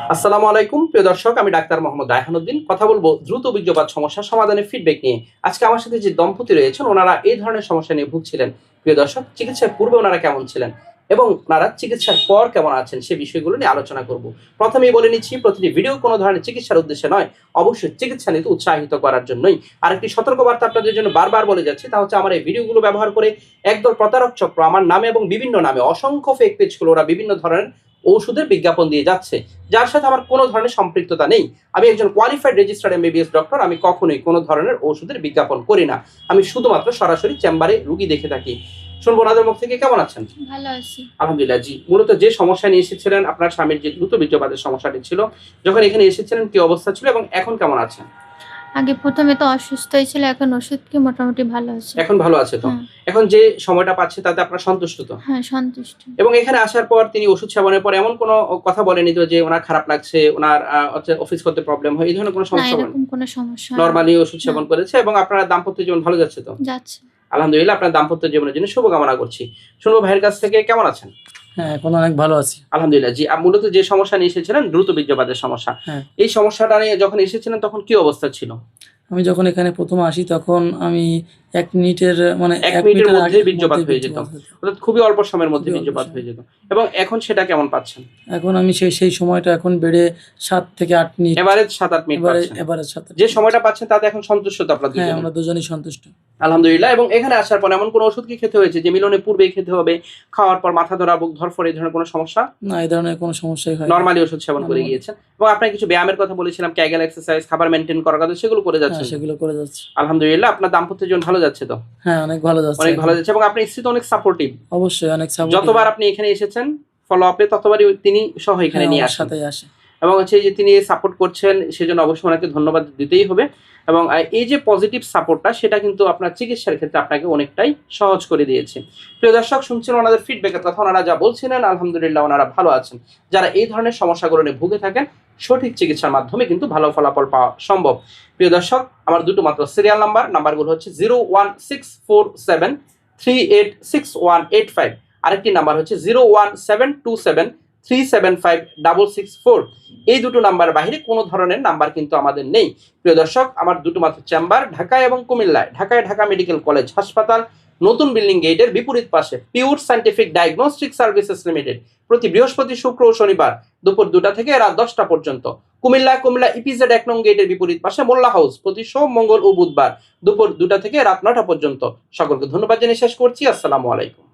আসসালামু আলাইকুম প্রিয় দর্শক, আমি ডাক্তার মোহাম্মদ রায়হানুদ্দিন। কথা বলবো দ্রুত বীর্যপাত সমস্যা সমাধানের ফিডব্যাক নিয়ে। আজকে আমার সাথে যে দম্পতি রয়েছেন, ওনারা এই ধরনের সমস্যা নিয়ে ভুগছিলেন। প্রিয় দর্শক, চিকিৎসার পূর্বে ওনারা কেমন ছিলেন এবং ওনারা চিকিৎসার পর কেমন আছেন, সে বিষয়গুলো নিয়ে আলোচনা করব। প্রথমেই বলে নিচ্ছি, প্রতিটি ভিডিও কোনো ধরনের চিকিৎসার উদ্দেশ্যে নয়, অবশ্যই চিকিৎসা নিতে উৎসাহিত করার জন্যই। আরেকটি সতর্কবার্তা আপনাদের জন্য বারবার বলে যাচ্ছি, তা হচ্ছে আমার এই ভিডিওগুলো ব্যবহার করে একদল প্রতারক চক্র আমার নামে এবং বিভিন্ন নামে অসংখ্য ফেক পেজগুলো ওরা বিভিন্ন ধরনের ঔষধের বিজ্ঞাপন দিয়ে যাচ্ছে, যার সাথে আমার কোনো ধরনের সম্পৃক্ততা নেই। আমি একজন কোয়ালিফাইড রেজিস্টার্ড এমবিবিএস ডক্টর। আমি কখনোই কোনো ধরনের ওষুধের বিজ্ঞাপন করি না। আমি শুধুমাত্র সরাসরি চেম্বারে রুগী দেখে থাকি। শুনবো ওনাদের মুখ থেকে, কেমন আছেন? ভালো আছি। আলহামদুলিল্লাহ। জি, মূলত যে সমস্যা নিয়ে এসেছিলেন, আপনার স্বামীর যে দ্রুত বীর্যপাতের সমস্যাটি ছিল, যখন এখানে এসেছিলেন কি অবস্থা ছিল এবং এখন কেমন আছেন? আগে প্রথমে তো অসুস্থই ছিল, এখন ওষুধ খেয়ে মোটামুটি ভালো আছে। এখন ভালো আছে তো? হ্যাঁ। এখন যে সময়টা পাচ্ছে তাতে আপনারা সন্তুষ্ট তো? হ্যাঁ, সন্তুষ্ট। এবং এখানে আসার পর তিনি ওষুধ সেবনের পর এমন কোনো কথা বলেনি তো যে ওনার খারাপ লাগছে, ওনার হচ্ছে অফিস করতে প্রবলেম হয়, এই ধরনের কোনো না, সমস্যা বলেন? এরকম কোনো সমস্যা হয়নি। নরমালি ওষুধ সেবন না। করেছে এবং আপনার দাম্পত্য জীবন ভালো যাচ্ছে তো? যাচ্ছে। আলহামদুলিল্লাহ, আপনার দাম্পত্য জীবনের জন্য শুভকামনা করছি। শুনবো ভাইয়ের কাছ থেকে, কেমন আছেন? হ্যাঁ, এখন অনেক ভালো আছি। আলহামদুলিল্লাহ। জি, মূলত যে সমস্যা নিয়ে এসেছিলেন দ্রুত বীর্যপাতের সমস্যা, হ্যাঁ, এই সমস্যাটা নিয়ে যখন এসেছিলেন তখন কি অবস্থা ছিল? আমি যখন এখানে প্রথম আসি তখন আমি ১ মিনিটের মানে ১ ১ মিনিটের মিনিটের মধ্যেই বীর্যপাত হয়ে যেত, বীর্যপাত হতো। অর্থাৎ খুবই অল্প সময়ের মধ্যে খুবই অল্প বীর্যপাত সময়। হয়ে যেত। এবং এখন সেটা কেমন পাচ্ছেন? এখন আমি সেই সময়টা এখন বেড়ে ৭ থেকে ৮ মিনিট, এভারেজ ৭-৮ মিনিট পাচ্ছেন। এভারেজ ৭ যে সময়টা পাচ্ছেন তাতে এখন সন্তুষ্ট তো আপনার হ্যাঁ, দুজনে? আমরা দুজনেই সন্তুষ্ট। আলহামদুলিল্লাহ। এবং এখানে আসার পর এমন কোনো ওষুধ কি খেতে হয়েছে যে মিলনের পূর্বেই খেতে হবে, খাওয়ার পর মাথা ধরা, বুক ধরফর, এই ধরনের কোনো সমস্যা? না, এই ধরনের কোনো সমস্যাই হয় না। নরমালি ওষুধ সেবন করে নরমালি। গিয়েছেন। এবং আপনাকে কিছু ব্যায়ামের কথা বলেছিলাম, ক্যাগেল এক্সারসাইজ, খাবার মেইনটেইন করার কথা, সেগুলো করে হ্যাঁ, যাচ্ছেন? সেগুলো করে যাচ্ছি। আলহামদুলিল্লাহ, আপনার দাম্পত্য জীবন ভালো যাচ্ছে তো? হ্যাঁ, অনেক ভালো যাচ্ছে অনেক এখন। ভালো যাচ্ছে এবং আপনার স্ত্রী তো অনেক সাপোর্টিভ। অবশ্যই অনেক সাপোর্টিভ। যতবার আপনি এখানে এসেছেন ফলো আপে, ততবারই তিনি সহ এখানে হ্যাঁ, নিয়ে আমার আসেন। সাথেই আসে। এবং হচ্ছে এই যে তিনি সাপোর্ট করছেন, সেজন্য অবশ্যই ওনাকে ধন্যবাদ দিতেই হবে। এবং এই যে পজিটিভ সাপোর্টটা, সেটা কিন্তু আপনার চিকিৎসার ক্ষেত্রে আপনাকে অনেকটাই সহজ করে দিয়েছে। প্রিয় দর্শক, শুনছেন ওনাদের ফিডব্যাকের কথা, ওনারা যা বলছিলেন আলহামদুলিল্লাহ ওনারা ভালো আছেন। যারা এই ধরনের সমস্যাগুলো নিয়ে ভুগে থাকেন, সঠিক চিকিৎসার মাধ্যমে কিন্তু ভালো ফলাফল পাওয়া সম্ভব। প্রিয় দর্শক, আমার দুটো মাত্র সিরিয়াল নাম্বারগুলো হচ্ছে 01647386185, আরেকটি নাম্বার হচ্ছে 01727375664। এই দুটো নাম্বার বাইরে কোনো ধরনের নাম্বার কিন্তু আমাদের নেই। প্রিয় দর্শক, আমার দুটো মাত্র চেম্বার ঢাকায় এবং কুমিল্লায়। ঢাকায় ঢাকা মেডিকেল কলেজ হাসপাতাল, নতুন বিল্ডিং গেটের বিপরীত পাশে pure scientific diagnostic services limited, প্রতি বৃহস্পতি, শুক্র ও শনিবার দুপুর 2টা থেকে রাত 10টা পর্যন্ত। কুমিল্লা ইপিজেড 1 নং গেটের বিপরীত পাশে মোল্লা হাউস, প্রতি সোম, মঙ্গল ও বুধবার দুপুর 2টা থেকে রাত 9টা পর্যন্ত। সকলকে ধন্যবাদ জানিয়ে শেষ করছি। আসসালামু আলাইকুম।